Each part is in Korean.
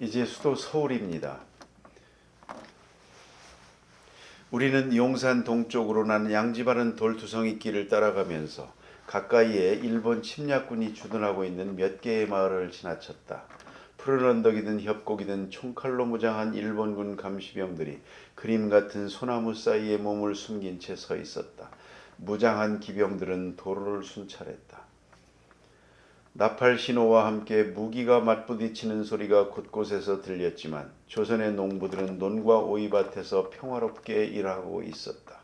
이제 수도 서울입니다. 우리는 용산 동쪽으로 나는 양지바른 돌투성이 길을 따라가면서 가까이에 일본 침략군이 주둔하고 있는 몇 개의 마을을 지나쳤다. 푸른 언덕이든 협곡이든 총칼로 무장한 일본군 감시병들이 그림 같은 소나무 사이에 몸을 숨긴 채 서 있었다. 무장한 기병들은 도로를 순찰했다. 나팔 신호와 함께 무기가 맞부딪히는 소리가 곳곳에서 들렸지만 조선의 농부들은 논과 오이밭에서 평화롭게 일하고 있었다.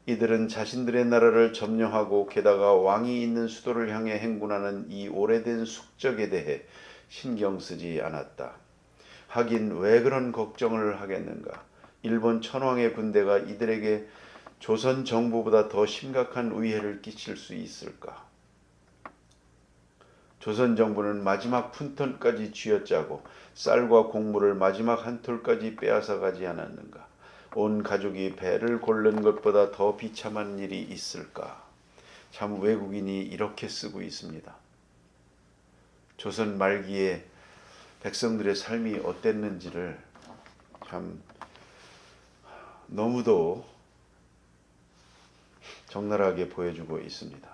이들은 자신들의 나라를 점령하고 게다가 왕이 있는 수도를 향해 행군하는 이 오래된 숙적에 대해 신경 쓰지 않았다. 하긴 왜 그런 걱정을 하겠는가? 일본 천황의 군대가 이들에게 조선 정부보다 더 심각한 위해를 끼칠 수 있을까? 조선 정부는 마지막 푼톤까지 쥐어짜고 쌀과 곡물을 마지막 한 톨까지 빼앗아 가지 않았는가? 온 가족이 배를 고른 것보다 더 비참한 일이 있을까? 참 외국인이 이렇게 쓰고 있습니다. 조선 말기에 백성들의 삶이 어땠는지를 참 너무도 적나라하게 보여주고 있습니다.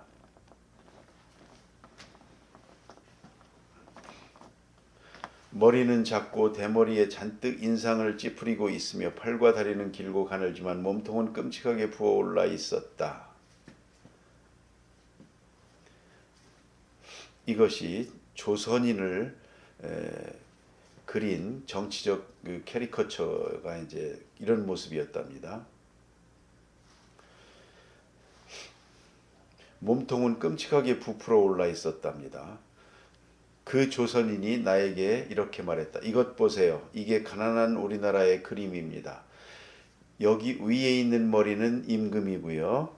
머리는 작고 대머리에 잔뜩 인상을 찌푸리고 있으며 팔과 다리는 길고 가늘지만 몸통은 끔찍하게 부어올라 있었다. 이것이 조선인을 그린 정치적 그 캐리커처가 이제 이런 모습이었답니다. 몸통은 끔찍하게 부풀어 올라 있었답니다. 그 조선인이 나에게 이렇게 말했다. 이것 보세요. 이게 가난한 우리나라의 그림입니다. 여기 위에 있는 머리는 임금이고요.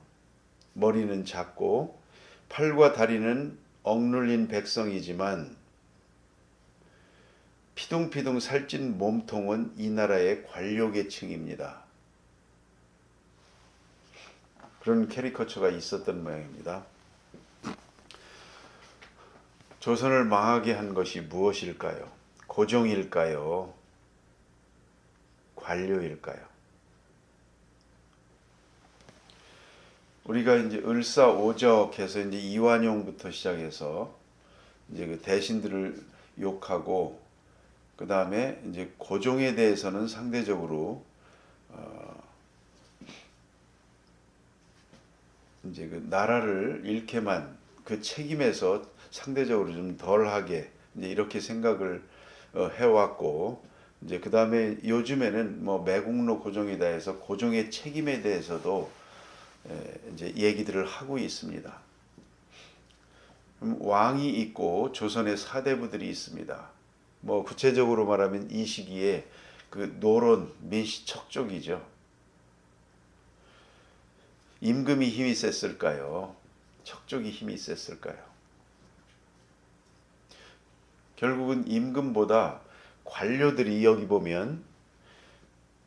머리는 작고 팔과 다리는 억눌린 백성이지만 피둥피둥 살찐 몸통은 이 나라의 관료계층입니다. 그런 캐리커처가 있었던 모양입니다. 조선을 망하게 한 것이 무엇일까요? 고종일까요? 관료일까요? 우리가 이제 을사오적해서 이제 이완용부터 시작해서 이제 그 대신들을 욕하고 그 다음에 이제 고종에 대해서는 상대적으로 이제 그 나라를 잃게만 그 책임에서 상대적으로 좀 덜하게 이제 이렇게 생각을 해왔고 이제 그 다음에 요즘에는 뭐 매국노 고종이다 해서 고종의 책임에 대해서도 이제 얘기들을 하고 있습니다. 왕이 있고 조선의 사대부들이 있습니다. 뭐 구체적으로 말하면 이 시기에 그 노론 민시척족이죠. 임금이 힘이 셌을까요? 척족이 힘이 셌을까요? 결국은 임금보다 관료들이 여기 보면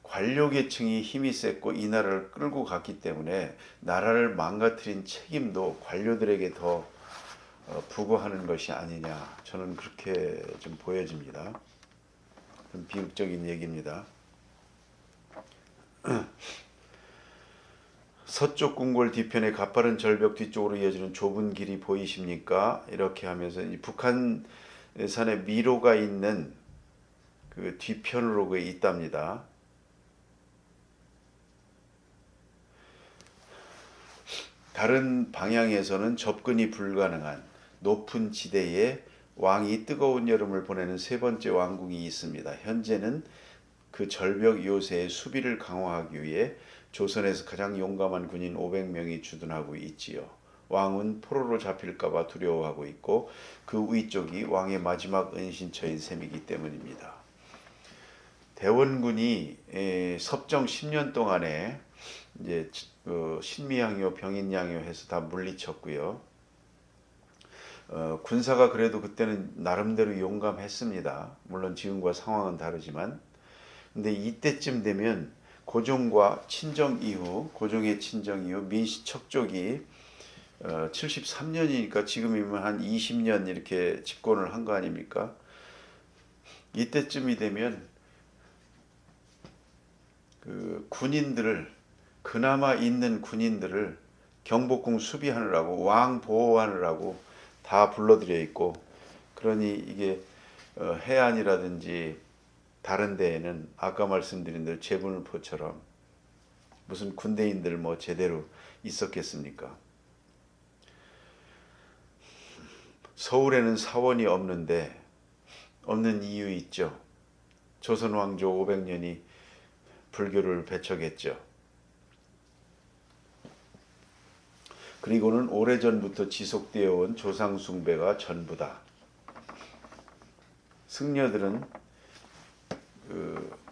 관료계층이 힘이 셌고 이 나라를 끌고 갔기 때문에 나라를 망가뜨린 책임도 관료들에게 더 부과하는 것이 아니냐, 저는 그렇게 좀 보여집니다. 좀 비극적인 얘기입니다. 서쪽 궁궐 뒤편의 가파른 절벽 뒤쪽으로 이어지는 좁은 길이 보이십니까? 이렇게 하면서 이 북한산에 미로가 있는 그 뒤편으로 그 있답니다. 다른 방향에서는 접근이 불가능한 높은 지대에 왕이 뜨거운 여름을 보내는 세 번째 왕궁이 있습니다. 현재는 그 절벽 요새의 수비를 강화하기 위해 조선에서 가장 용감한 군인 500명이 주둔하고 있지요. 왕은 포로로 잡힐까봐 두려워하고 있고 그 위쪽이 왕의 마지막 은신처인 셈이기 때문입니다. 대원군이 섭정 10년 동안에 이제 신미양요, 병인양요 해서 다 물리쳤고요. 군사가 그래도 그때는 나름대로 용감했습니다. 물론 지금과 상황은 다르지만. 근데 이때쯤 되면 고종과 친정 이후, 고종의 친정 이후 민시척족이 73년이니까 지금이면 한 20년 이렇게 집권을 한 거 아닙니까? 이때쯤이 되면 그 군인들을, 그나마 있는 군인들을 경복궁 수비하느라고, 왕 보호하느라고 다 불러들여 있고, 그러니 이게 해안이라든지 다른 데에는 아까 말씀드린 대로 제물포처럼 무슨 군대인들 뭐 제대로 있었겠습니까? 서울에는 사원이 없는 이유 있죠. 조선 왕조 500년이 불교를 배척했죠. 그리고는 오래전부터 지속되어 온 조상 숭배가 전부다. 승려들은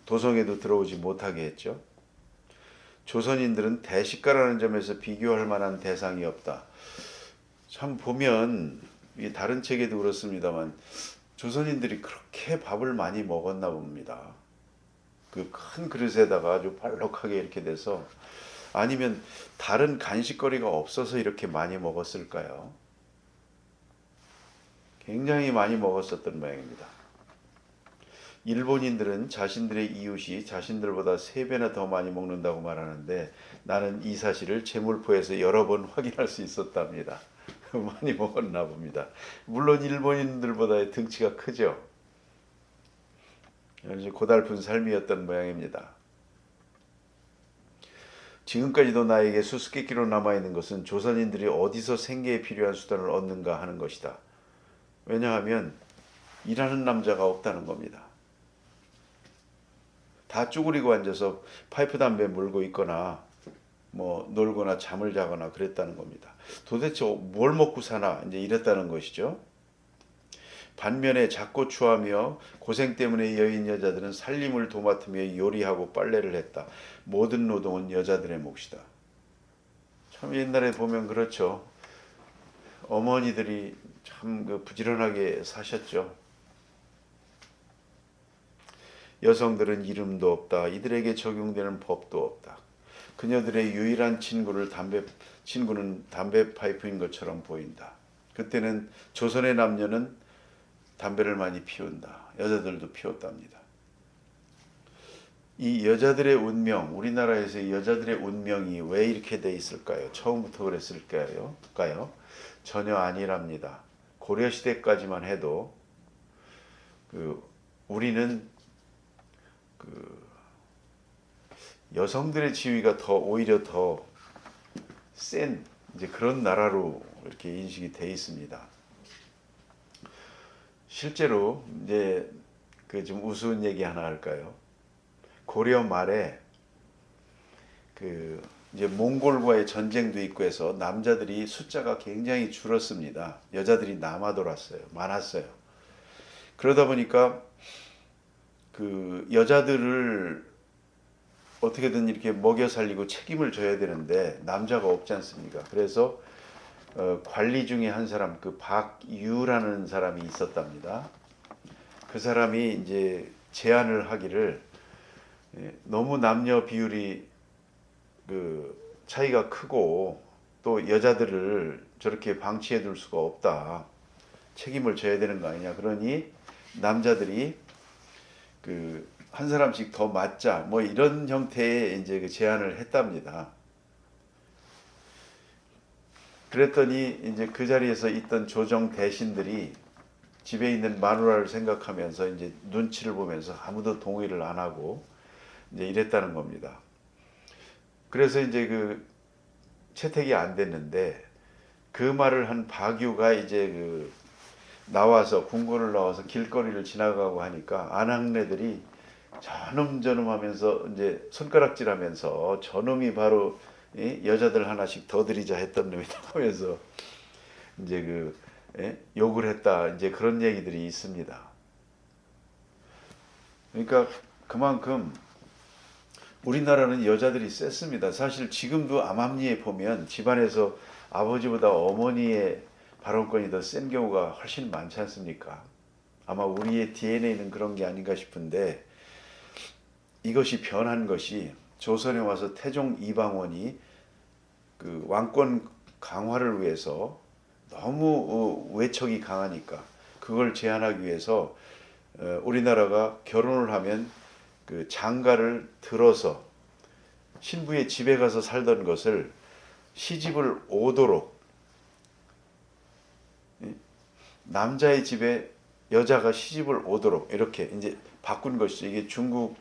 도성에도 들어오지 못하게 했죠. 조선인들은 대식가라는 점에서 비교할 만한 대상이 없다. 참 보면 다른 책에도 그렇습니다만 조선인들이 그렇게 밥을 많이 먹었나 봅니다. 그 큰 그릇에다가 아주 발록하게 이렇게 돼서, 아니면 다른 간식거리가 없어서 이렇게 많이 먹었을까요? 굉장히 많이 먹었었던 모양입니다. 일본인들은 자신들의 이웃이 자신들보다 3배나 더 많이 먹는다고 말하는데, 나는 이 사실을 제물포에서 여러 번 확인할 수 있었답니다. 많이 먹었나 봅니다. 물론 일본인들보다 등치가 크죠. 고달픈 삶이었던 모양입니다. 지금까지도 나에게 수수께끼로 남아있는 것은 조선인들이 어디서 생계에 필요한 수단을 얻는가 하는 것이다. 왜냐하면 일하는 남자가 없다는 겁니다. 다 쭈그리고 앉아서 파이프 담배 물고 있거나 뭐 놀거나 잠을 자거나 그랬다는 겁니다. 도대체 뭘 먹고 사나 이제 이랬다는 것이죠. 반면에 작고 추하며 고생 때문에 여인 여자들은 살림을 도맡으며 요리하고 빨래를 했다. 모든 노동은 여자들의 몫이다. 참 옛날에 보면 그렇죠. 어머니들이 참 부지런하게 사셨죠. 여성들은 이름도 없다. 이들에게 적용되는 법도 없다. 그녀들의 유일한 친구는 담배 파이프인 것처럼 보인다. 그때는 조선의 남녀는 담배를 많이 피운다. 여자들도 피웠답니다. 이 여자들의 운명, 우리나라에서 여자들의 운명이 왜 이렇게 돼 있을까요? 처음부터 그랬을까요? 전혀 아니랍니다. 고려시대까지만 해도 우리는 여성들의 지위가 오히려 더 센 이제 그런 나라로 이렇게 인식이 돼 있습니다. 실제로 이제 좀 우스운 얘기 하나 할까요? 고려 말에 이제 몽골과의 전쟁도 있고 해서 남자들이 숫자가 굉장히 줄었습니다. 여자들이 많았어요. 그러다 보니까 여자들을 어떻게든 이렇게 먹여 살리고 책임을 져야 되는데 남자가 없지 않습니까? 그래서 관리 중에 한 사람, 박유라는 사람이 있었답니다. 그 사람이 이제 제안을 하기를, 너무 남녀 비율이 차이가 크고 또 여자들을 저렇게 방치해 둘 수가 없다. 책임을 져야 되는 거 아니냐. 그러니 남자들이 한 사람씩 더 맞자, 뭐 이런 형태의 이제 제안을 했답니다. 그랬더니 이제 그 자리에서 있던 조정 대신들이 집에 있는 마누라를 생각하면서 이제 눈치를 보면서 아무도 동의를 안 하고 이제 이랬다는 겁니다. 그래서 이제 채택이 안 됐는데, 그 말을 한 박유가 이제 군고를 나와서 길거리를 지나가고 하니까 아낙네들이 저놈 하면서 이제 손가락질하면서 저놈이 바로 여자들 하나씩 더 드리자 했던 놈이다 하면서 이제 욕을 했다, 이제 그런 얘기들이 있습니다. 그러니까 그만큼 우리나라는 여자들이 셌습니다. 사실 지금도 암암리에 보면 집안에서 아버지보다 어머니의 발언권이 더 센 경우가 훨씬 많지 않습니까? 아마 우리의 DNA는 그런 게 아닌가 싶은데, 이것이 변한 것이 조선에 와서 태종 이방원이 왕권 강화를 위해서 너무 외척이 강하니까 그걸 제한하기 위해서 우리나라가 결혼을 하면 그 장가를 들어서 신부의 집에 가서 살던 것을 시집을 오도록 남자의 집에 여자가 시집을 오도록 이렇게 이제 바꾼 것이죠. 이게 중국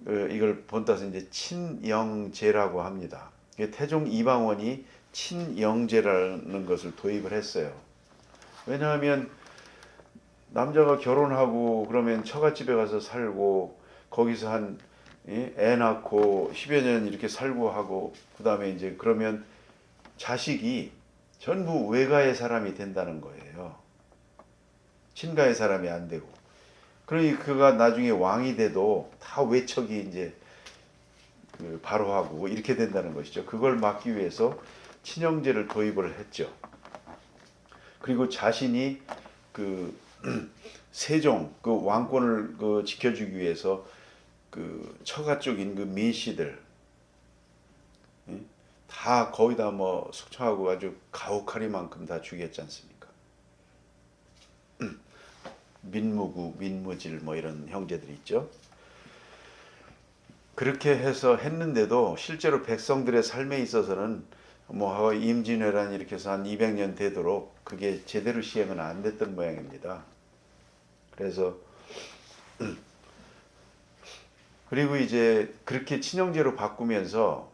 이걸 본따서 이제 친영제라고 합니다. 태종 이방원이 친영제라는 것을 도입을 했어요. 왜냐하면 남자가 결혼하고 그러면 처갓집에 가서 살고 거기서 애 낳고 10여 년 이렇게 살고 하고 그다음에 이제 그러면 자식이 전부 외가의 사람이 된다는 거예요. 친가의 사람이 안 되고. 그러니 그가 나중에 왕이 돼도 다 외척이 이제 바로 하고 이렇게 된다는 것이죠. 그걸 막기 위해서 친형제를 도입을 했죠. 그리고 자신이 그 세종 그 왕권을 지켜주기 위해서 그 처가 쪽인 그 민씨들 다 거의 다 뭐 숙청하고 아주 가혹하리만큼 다 죽였지 않습니까? 민무구, 민무질 뭐 이런 형제들이 있죠. 그렇게 해서 했는데도 실제로 백성들의 삶에 있어서는 뭐 임진왜란 이렇게 해서 한 200년 되도록 그게 제대로 시행은 안 됐던 모양입니다. 그래서 그리고 이제 그렇게 친형제로 바꾸면서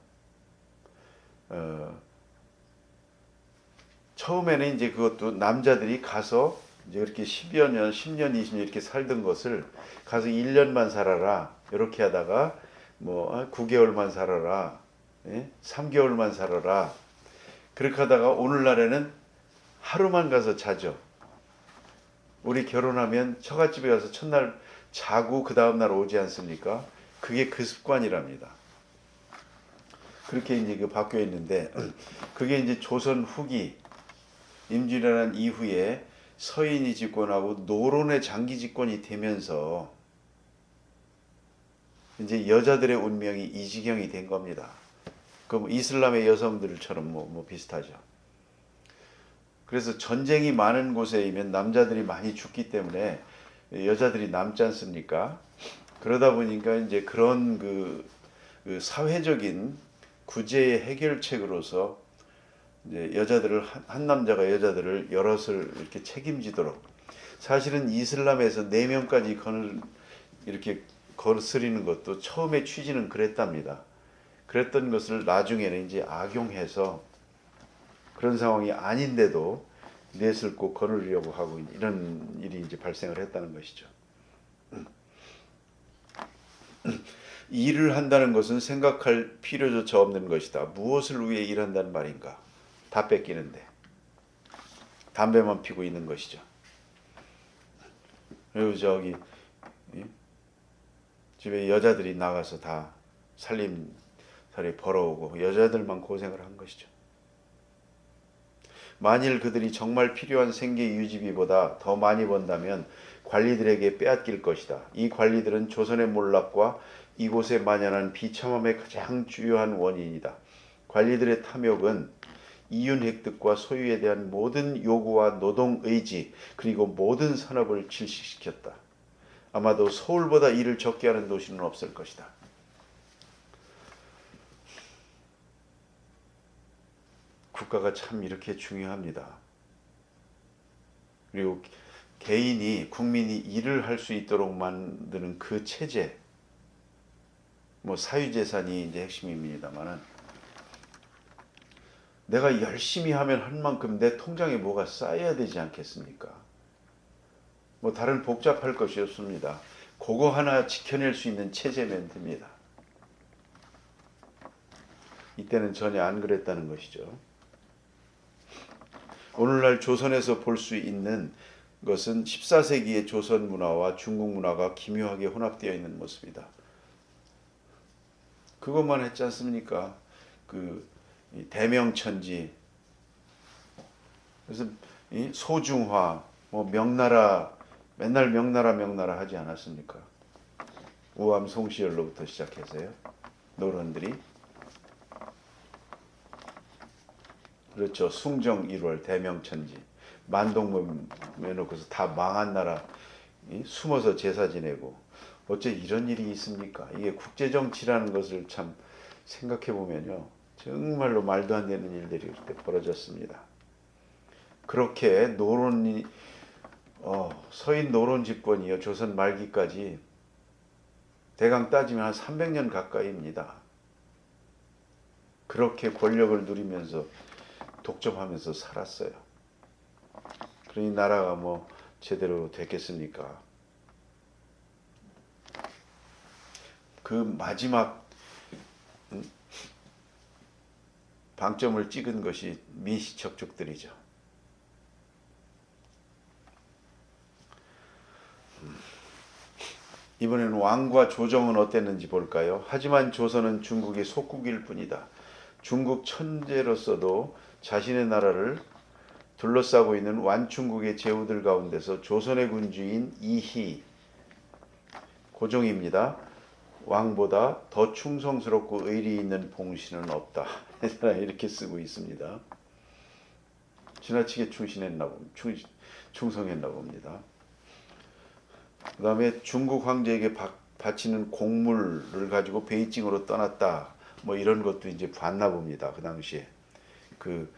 처음에는 이제 그것도 남자들이 가서 이제 이렇게 10여 년, 10년, 20년 이렇게 살던 것을 가서 1년만 살아라 이렇게 하다가 뭐 9개월만 살아라, 3개월만 살아라 그렇게 하다가 오늘날에는 하루만 가서 자죠. 우리 결혼하면 처갓집에 가서 첫날 자고 그 다음날 오지 않습니까? 그게 그 습관이랍니다. 그렇게 이제 바뀌어 있는데 그게 이제 조선 후기 임진왜란 이후에 서인이 집권하고 노론의 장기 집권이 되면서 이제 여자들의 운명이 이 지경이 된 겁니다. 그 이슬람의 여성들처럼 뭐 비슷하죠. 그래서 전쟁이 많은 곳에이면 남자들이 많이 죽기 때문에 여자들이 남지 않습니까? 그러다 보니까 이제 그런 그 사회적인 구제의 해결책으로서 이제 여자들을 한 남자가 여자들을 여럿을 이렇게 책임지도록 사실은 이슬람에서 4명까지 이렇게 거스리는 것도 처음에 취지는 그랬답니다. 그랬던 것을 나중에는 이제 악용해서 그런 상황이 아닌데도 넷을 꼭 거느리려고 하고 이런 일이 이제 발생을 했다는 것이죠. 일을 한다는 것은 생각할 필요조차 없는 것이다. 무엇을 위해 일한다는 말인가? 다 뺏기는데 담배만 피고 있는 것이죠. 그리고 집에 여자들이 나가서 다 살림살이 벌어오고 여자들만 고생을 한 것이죠. 만일 그들이 정말 필요한 생계 유지비보다 더 많이 번다면 관리들에게 빼앗길 것이다. 이 관리들은 조선의 몰락과 이곳에 만연한 비참함의 가장 주요한 원인이다. 관리들의 탐욕은 이윤 획득과 소유에 대한 모든 요구와 노동 의지 그리고 모든 산업을 질식시켰다. 아마도 서울보다 일을 적게 하는 도시는 없을 것이다. 국가가 참 이렇게 중요합니다. 그리고 국민이 일을 할 수 있도록 만드는 그 체제, 뭐 사유재산이 이제 핵심입니다만은 내가 열심히 하면 한 만큼 내 통장에 뭐가 쌓여야 되지 않겠습니까? 뭐 다른 복잡할 것이 없습니다. 그거 하나 지켜낼 수 있는 체제면 됩니다. 이때는 전혀 안 그랬다는 것이죠. 오늘날 조선에서 볼 수 있는 것은 14세기의 조선 문화와 중국 문화가 기묘하게 혼합되어 있는 모습이다. 그것만 했지 않습니까? 대명천지, 그래서 소중화, 뭐 명나라, 맨날 명나라 하지 않았습니까? 우암 송시열로부터 시작해서요. 노론들이. 그렇죠. 숭정 1월, 대명천지. 만동문 해놓고서 다 망한 나라. 숨어서 제사 지내고 어째 이런 일이 있습니까? 이게 국제정치라는 것을 참 생각해 보면요. 정말로 말도 안 되는 일들이 그렇게 벌어졌습니다. 그렇게 노론이 서인 노론 집권이요. 조선 말기까지 대강 따지면 한 300년 가까이입니다. 그렇게 권력을 누리면서 독점하면서 살았어요. 그러니 나라가 뭐 제대로 됐겠습니까? 그 마지막 방점을 찍은 것이 민시척족들이죠. 이번에는 왕과 조정은 어땠는지 볼까요? 하지만 조선은 중국의 속국일 뿐이다. 중국 천재로서도 자신의 나라를 둘러싸고 있는 완충국의 제후들 가운데서 조선의 군주인 이희 고종입니다. 왕보다 더 충성스럽고 의리 있는 봉신은 없다. 이렇게 쓰고 있습니다. 지나치게 충성했나 봅니다. 그 다음에 중국 황제에게 바치는 곡물을 가지고 베이징으로 떠났다. 뭐 이런 것도 이제 봤나 봅니다. 그 당시에. 그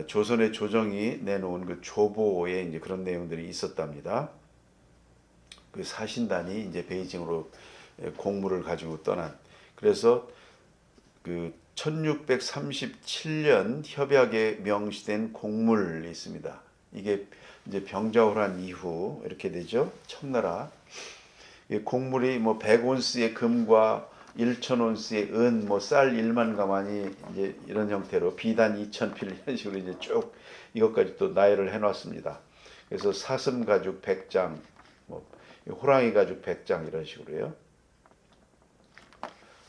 조선의 조정이 내놓은 그 조보에 이제 그런 내용들이 있었답니다. 그 사신단이 이제 베이징으로 곡물을 가지고 떠난. 그래서 그 1637년 협약에 명시된 곡물이 있습니다. 이게 이제 병자호란 이후 이렇게 되죠. 청나라. 곡물이 뭐 100온스의 금과 1000온스의 은, 뭐 쌀 1만 가마니 이제 이런 형태로 비단 2000필 이런 식으로 이제 쭉 이것까지 또 나열을 해놨습니다. 그래서 사슴 가죽 100장, 뭐 호랑이 가죽 100장 이런 식으로요.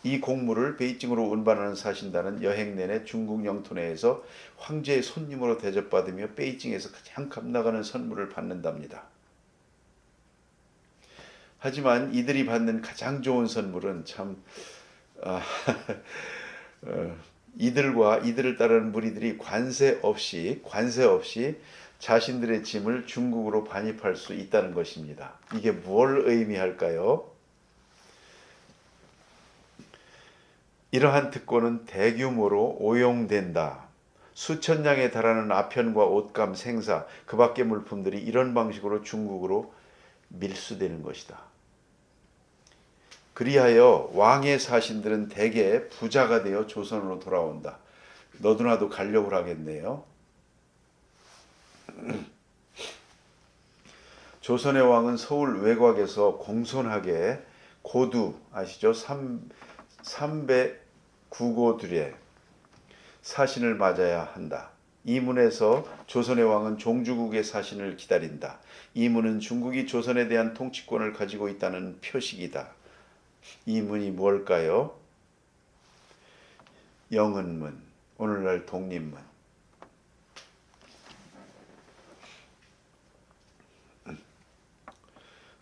이 곡물을 베이징으로 운반하는 사신단은 여행 내내 중국 영토 내에서 황제의 손님으로 대접받으며 베이징에서 가장 값나가는 선물을 받는답니다. 하지만 이들이 받는 가장 좋은 선물은 참 이들과 이들을 따르는 무리들이 관세 없이 자신들의 짐을 중국으로 반입할 수 있다는 것입니다. 이게 뭘 의미할까요? 이러한 특권은 대규모로 오용된다. 수천 량에 달하는 아편과 옷감, 생사, 그 밖의 물품들이 이런 방식으로 중국으로 밀수되는 것이다. 그리하여 왕의 사신들은 대개 부자가 되어 조선으로 돌아온다. 너도나도 가려고 하겠네요. 조선의 왕은 서울 외곽에서 공손하게 고두 아시죠? 309고들의 사신을 맞아야 한다. 이 문에서 조선의 왕은 종주국의 사신을 기다린다. 이 문은 중국이 조선에 대한 통치권을 가지고 있다는 표식이다. 이 문이 뭘까요? 영은문, 오늘날 독립문.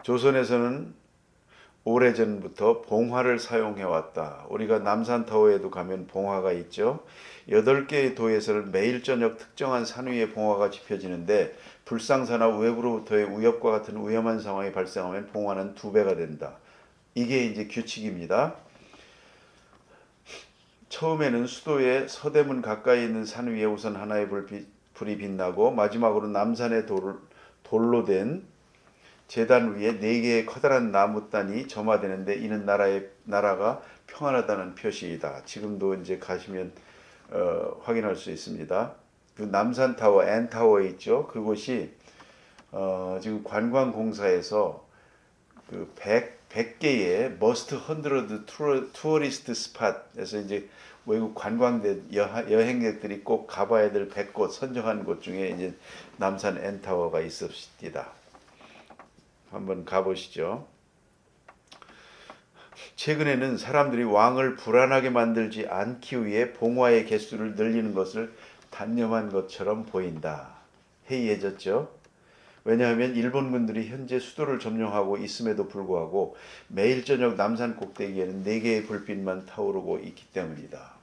조선에서는 오래전부터 봉화를 사용해왔다. 우리가 남산타워에도 가면 봉화가 있죠. 8개의 도에서는 매일 저녁 특정한 산 위에 봉화가 지펴지는데 불상사나 외부로부터의 위협과 같은 위험한 상황이 발생하면 봉화는 2배가 된다. 이게 이제 규칙입니다. 처음에는 수도의 서대문 가까이 있는 산 위에 우선 하나의 불이 빛나고 마지막으로 남산의 돌로 된 제단 위에 4개의 커다란 나무단이 점화되는데 이는 나라가 평안하다는 표시이다. 지금도 이제 가시면 확인할 수 있습니다. 그 남산타워, N타워에 있죠. 그곳이 지금 관광공사에서 그 100개의 머스트 100 투어리스트 스팟에서 이제 외국 여행객들이 꼭 가봐야 될 100곳 선정한 곳 중에 이제 남산 N타워가 있습니다. 한번 가보시죠. 최근에는 사람들이 왕을 불안하게 만들지 않기 위해 봉화의 개수를 늘리는 것을 단념한 것처럼 보인다. 해이해졌죠. 왜냐하면 일본군들이 현재 수도를 점령하고 있음에도 불구하고 매일 저녁 남산 꼭대기에는 4개의 불빛만 타오르고 있기 때문이다.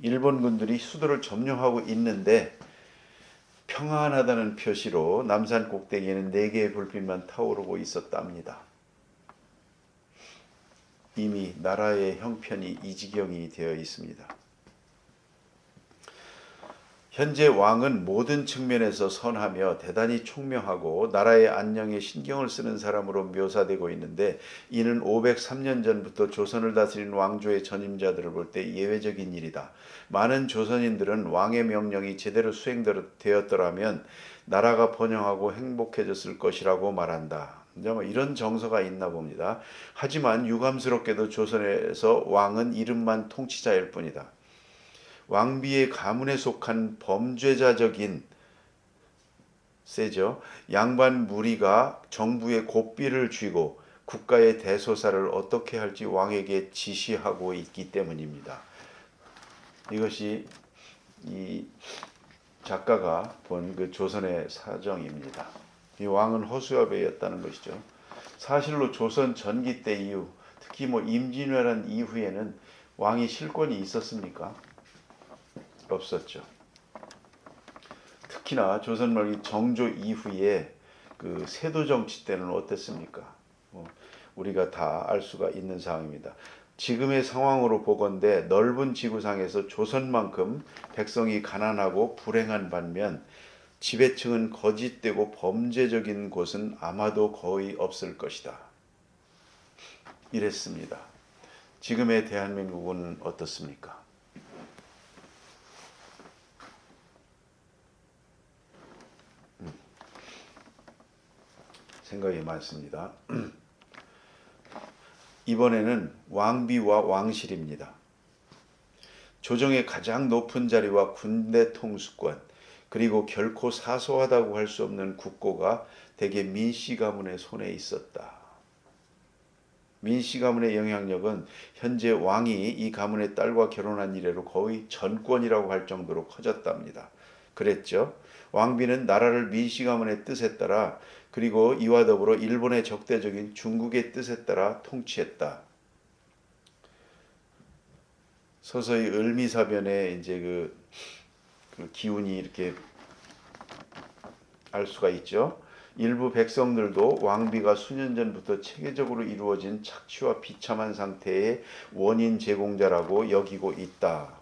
일본군들이 수도를 점령하고 있는데 평안하다는 표시로 남산 꼭대기에는 4개의 불빛만 타오르고 있었답니다. 이미 나라의 형편이 이 지경이 되어 있습니다. 현재 왕은 모든 측면에서 선하며 대단히 총명하고 나라의 안녕에 신경을 쓰는 사람으로 묘사되고 있는데, 이는 503년 전부터 조선을 다스린 왕조의 전임자들을 볼 때 예외적인 일이다. 많은 조선인들은 왕의 명령이 제대로 수행되었더라면 나라가 번영하고 행복해졌을 것이라고 말한다. 이런 정서가 있나 봅니다. 하지만 유감스럽게도 조선에서 왕은 이름만 통치자일 뿐이다. 왕비의 가문에 속한 범죄자적인 세죠. 양반 무리가 정부의 고삐를 쥐고 국가의 대소사를 어떻게 할지 왕에게 지시하고 있기 때문입니다. 이것이 이 작가가 본 그 조선의 사정입니다. 이 왕은 허수아비였다는 것이죠. 사실로 조선 전기 때 이후, 특히 임진왜란 이후에는 왕이 실권이 있었습니까? 없었죠. 특히나 조선 말기 정조 이후에 그 세도 정치 때는 어땠습니까? 우리가 다 알 수가 있는 상황입니다. 지금의 상황으로 보건대 넓은 지구상에서 조선만큼 백성이 가난하고 불행한 반면 지배층은 거짓되고 범죄적인 곳은 아마도 거의 없을 것이다. 이랬습니다. 지금의 대한민국은 어떻습니까? 생각이 많습니다. 이번에는 왕비와 왕실입니다. 조정의 가장 높은 자리와 군대 통수권, 그리고 결코 사소하다고 할 수 없는 국고가 대개 민씨 가문의 손에 있었다. 민씨 가문의 영향력은 현재 왕이 이 가문의 딸과 결혼한 이래로 거의 전권이라고 할 정도로 커졌답니다. 그랬죠. 왕비는 나라를 민씨 가문의 뜻에 따라, 그리고 이와 더불어 일본의 적대적인 중국의 뜻에 따라 통치했다. 서서히 을미사변의 이제 그 기운이 이렇게 알 수가 있죠. 일부 백성들도 왕비가 수년 전부터 체계적으로 이루어진 착취와 비참한 상태의 원인 제공자라고 여기고 있다.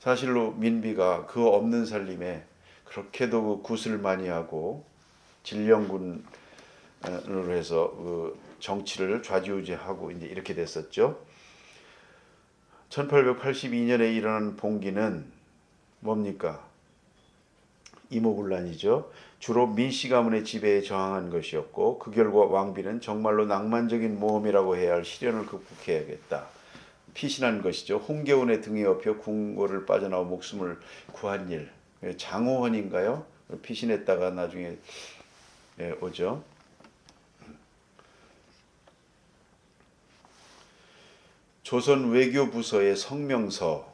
사실로 민비가 그 없는 살림에 그렇게도 굿을 많이 하고 진령군으로 해서 그 정치를 좌지우지하고 이제 이렇게 됐었죠. 1882년에 일어난 봉기는 뭡니까? 이모군란이죠. 주로 민씨 가문의 지배에 저항한 것이었고, 그 결과 왕비는 정말로 낭만적인 모험이라고 해야 할 시련을 극복해야겠다. 피신한 것이죠. 홍계운의 등에 업혀 궁궐을 빠져나와 목숨을 구한 일. 장호헌인가요? 피신했다가 나중에 오죠. 조선 외교부서의 성명서라는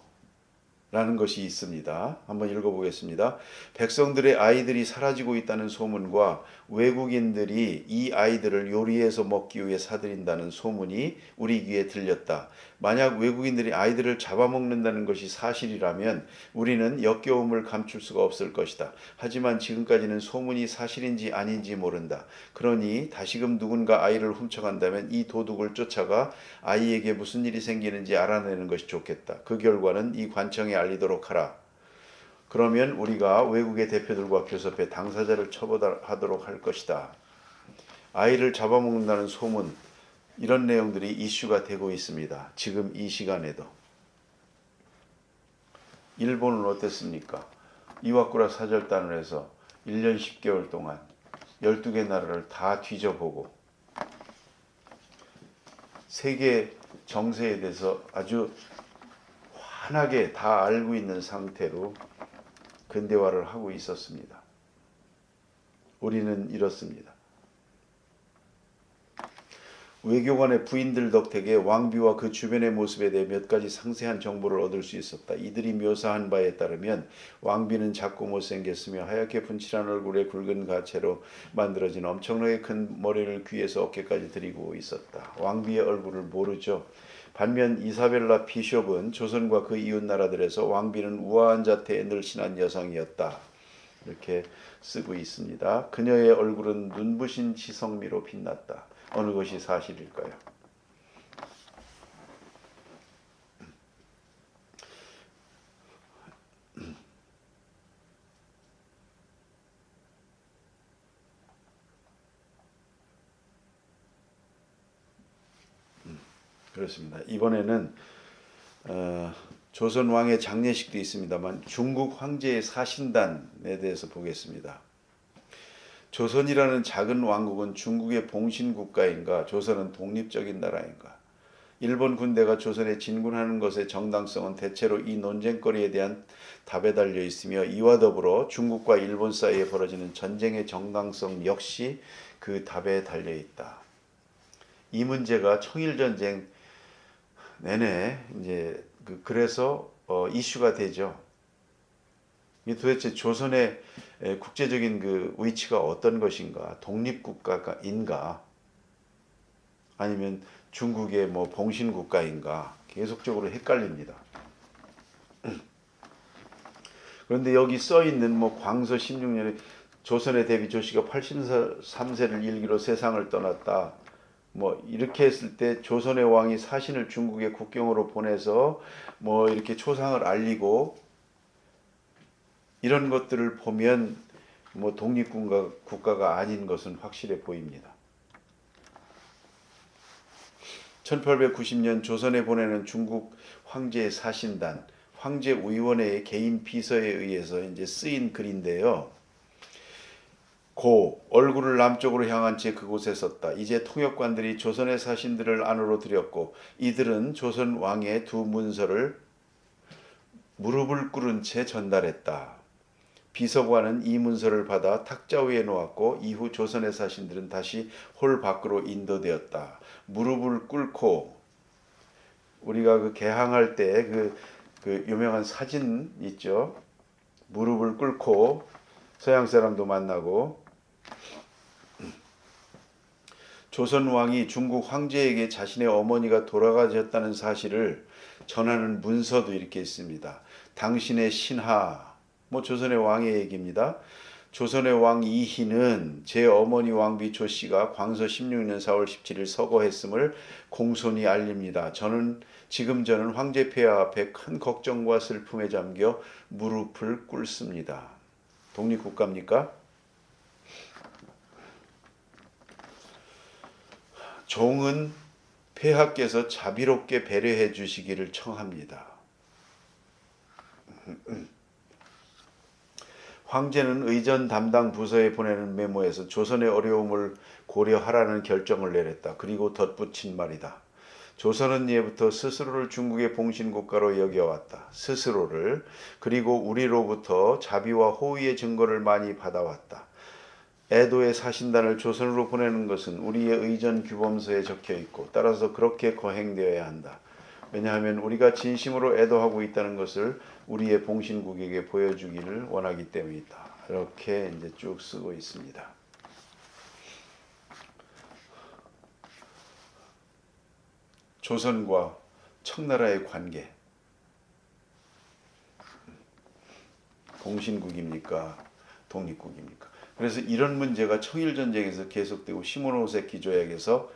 것이 있습니다. 한번 읽어보겠습니다. 백성들의 아이들이 사라지고 있다는 소문과 외국인들이 이 아이들을 요리해서 먹기 위해 사들인다는 소문이 우리 귀에 들렸다. 만약 외국인들이 아이들을 잡아먹는다는 것이 사실이라면 우리는 역겨움을 감출 수가 없을 것이다. 하지만 지금까지는 소문이 사실인지 아닌지 모른다. 그러니 다시금 누군가 아이를 훔쳐간다면 이 도둑을 쫓아가 아이에게 무슨 일이 생기는지 알아내는 것이 좋겠다. 그 결과는 이 관청에 알리도록 하라. 그러면 우리가 외국의 대표들과 교섭해 당사자를 처벌하도록 할 것이다. 아이를 잡아먹는다는 소문, 이런 내용들이 이슈가 되고 있습니다. 지금 이 시간에도. 일본은 어땠습니까? 이와쿠라 사절단을 해서 1년 10개월 동안 12개 나라를 다 뒤져보고 세계 정세에 대해서 아주 환하게 다 알고 있는 상태로 근대화를 하고 있었습니다. 우리는 이렇습니다. 외교관의 부인들 덕택에 왕비와 그 주변의 모습에 대해 몇 가지 상세한 정보를 얻을 수 있었다. 이들이 묘사한 바에 따르면 왕비는 작고 못생겼으며 하얗게 분칠한 얼굴에 굵은 가채로 만들어진 엄청나게 큰 머리를 귀에서 어깨까지 들이고 있었다. 왕비의 얼굴을 모르죠. 반면 이사벨라 비숍은 조선과 그 이웃 나라들에서 왕비는 우아한 자태에 늘씬한 여성이었다. 이렇게 쓰고 있습니다. 그녀의 얼굴은 눈부신 지성미로 빛났다. 어느 것이 사실일까요? 그렇습니다. 이번에는 조선 왕의 장례식도 있습니다만 중국 황제의 사신단에 대해서 보겠습니다. 조선이라는 작은 왕국은 중국의 봉신 국가인가, 조선은 독립적인 나라인가? 일본 군대가 조선에 진군하는 것의 정당성은 대체로 이 논쟁거리에 대한 답에 달려 있으며, 이와 더불어 중국과 일본 사이에 벌어지는 전쟁의 정당성 역시 그 답에 달려 있다. 이 문제가 청일전쟁 내내 이제 그래서 이슈가 되죠. 도대체 조선의 국제적인 그 위치가 어떤 것인가? 독립국가인가? 아니면 중국의 뭐 봉신국가인가? 계속적으로 헷갈립니다. 그런데 여기 써 있는 뭐 광서 16년에 조선의 대비 조씨가 83세를 일기로 세상을 떠났다. 뭐 이렇게 했을 때 조선의 왕이 사신을 중국의 국경으로 보내서 뭐 이렇게 초상을 알리고 이런 것들을 보면 뭐 독립국가가 아닌 것은 확실해 보입니다. 1890년 조선에 보내는 중국 황제의 사신단, 황제의원회의 개인 비서에 의해서 이제 쓰인 글인데요. 고 얼굴을 남쪽으로 향한 채 그곳에 섰다. 이제 통역관들이 조선의 사신들을 안으로 들였고, 이들은 조선 왕의 두 문서를 무릎을 꿇은 채 전달했다. 비서관은 이 문서를 받아 탁자 위에 놓았고, 이후 조선의 사신들은 다시 홀 밖으로 인도되었다. 무릎을 꿇고, 우리가 그 개항할 때 그 유명한 사진 있죠. 무릎을 꿇고 서양 사람도 만나고, 조선 왕이 중국 황제에게 자신의 어머니가 돌아가셨다는 사실을 전하는 문서도 이렇게 있습니다. 당신의 신하, 뭐 조선의 왕의 얘기입니다. 조선의 왕 이희는 제 어머니 왕비 조씨가 광서 16년 4월 17일 서거했음을 공손히 알립니다. 지금 저는 황제 폐하 앞에 큰 걱정과 슬픔에 잠겨 무릎을 꿇습니다. 독립국가입니까? 종은 폐하께서 자비롭게 배려해 주시기를 청합니다. 황제는 의전 담당 부서에 보내는 메모에서 조선의 어려움을 고려하라는 결정을 내렸다. 그리고 덧붙인 말이다. 조선은 예부터 스스로를 중국의 봉신국가로 여겨왔다. 스스로를. 그리고 우리로부터 자비와 호의의 증거를 많이 받아왔다. 애도의 사신단을 조선으로 보내는 것은 우리의 의전 규범서에 적혀 있고, 따라서 그렇게 거행되어야 한다. 왜냐하면 우리가 진심으로 애도하고 있다는 것을 우리의 봉신국에게 보여주기를 원하기 때문이다. 이렇게 이제 쭉 쓰고 있습니다. 조선과 청나라의 관계, 봉신국입니까? 독립국입니까? 그래서 이런 문제가 청일전쟁에서 계속되고, 시모노세키 조약에서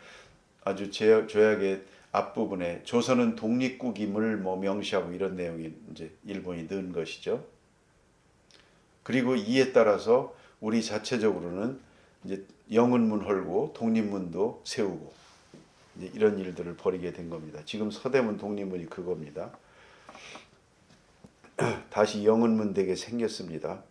아주 조약의 앞부분에 조선은 독립국임을 뭐 명시하고 이런 내용이 이제 일본이 넣은 것이죠. 그리고 이에 따라서 우리 자체적으로는 이제 영은문 헐고 독립문도 세우고 이제 이런 일들을 벌이게 된 겁니다. 지금 서대문 독립문이 그겁니다. 다시 영은문 되게 생겼습니다.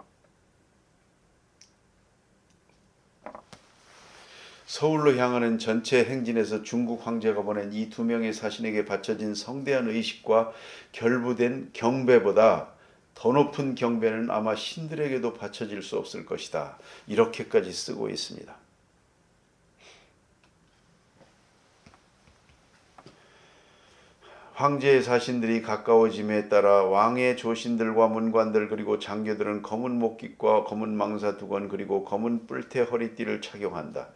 서울로 향하는 전체 행진에서 중국 황제가 보낸 이 두 명의 사신에게 바쳐진 성대한 의식과 결부된 경배보다 더 높은 경배는 아마 신들에게도 바쳐질 수 없을 것이다. 이렇게까지 쓰고 있습니다. 황제의 사신들이 가까워짐에 따라 왕의 조신들과 문관들 그리고 장교들은 검은 목깃과 검은 망사 두 건 그리고 검은 뿔테 허리띠를 착용한다.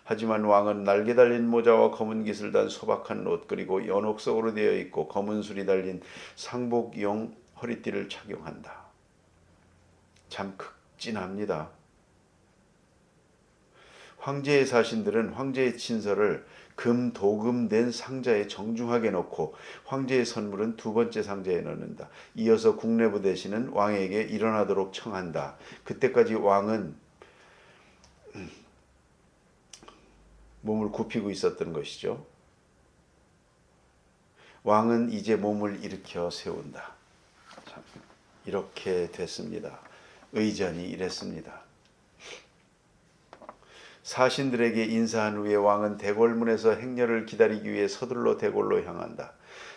하지만 왕은 날개 달린 모자와 검은 깃을 단 소박한 옷 그리고 연옥석으로 되어 있고 검은 술이 달린 상복용 허리띠를 착용한다. 참 찐합니다. 황제의 사신들은 황제의 친서를 도금된 상자에 정중하게 넣고 황제의 선물은 두 번째 상자에 넣는다. 이어서 국내부 대신은 왕에게 일어나도록 청한다. 그때까지 왕은 몸을 굽히고 있었던 것이죠. 왕은 이제 몸을 일으켜 세운다. 참, 이렇게 됐습니다. 의전이 이랬습니다. 사신들에게 인사한 후에 왕은 대궐문에서 행렬을 기다리기 위해 서둘러 대궐로 향한다.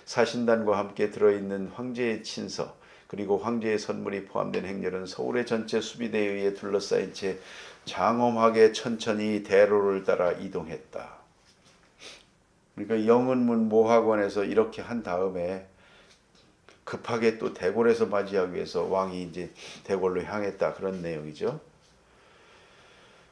사신단과 함께 들어있는 황제의 친서 그리고 황제의 선물이 포함된 행렬은 서울의 전체 수비대에 의해 둘러싸인 채 장엄하게 천천히 대로를 따라 이동했다. 그러니까 영은문 모학원에서 이렇게 한 다음에 급하게 또 대궐에서 맞이하기 위해서 왕이 이제 대궐로 향했다, 그런 내용이죠.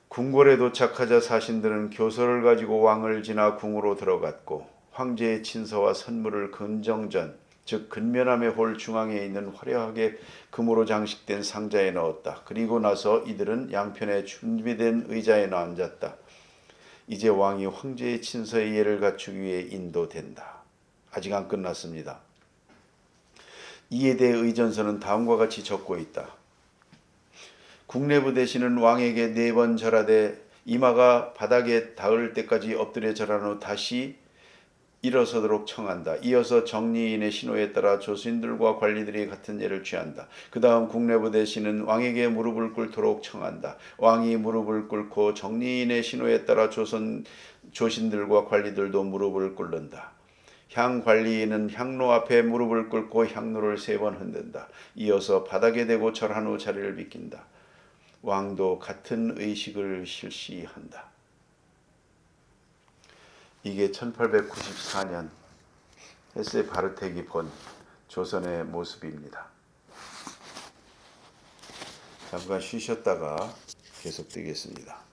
궁궐에 도착하자 사신들은 교서를 가지고 왕을 지나 궁으로 들어갔고 황제의 친서와 선물을 근정전, 즉 근면함의 홀 중앙에 있는 화려하게 금으로 장식된 상자에 넣었다. 그리고 나서 이들은 양편에 준비된 의자에 앉았다. 이제 왕이 황제의 친서의 예를 갖추기 위해 인도된다. 아직 안 끝났습니다. 이에 대해 의전서는 다음과 같이 적고 있다. 국내부 대신은 왕에게 4번 절하되 이마가 바닥에 닿을 때까지 엎드려 절한 후 다시 일어서도록 청한다. 이어서 정리인의 신호에 따라 조신들과 관리들이 같은 예를 취한다. 그 다음 국내부 대신은 왕에게 무릎을 꿇도록 청한다. 왕이 무릎을 꿇고 정리인의 신호에 따라 조신들과 관리들도 무릎을 꿇는다. 향관리인은 향로 앞에 무릎을 꿇고 향로를 3번 흔든다. 이어서 바닥에 대고 절한 후 자리를 비킨다. 왕도 같은 의식을 실시한다. 이게 1894년 헤세 바르텍이 본 조선의 모습입니다. 잠깐 쉬셨다가 계속되겠습니다.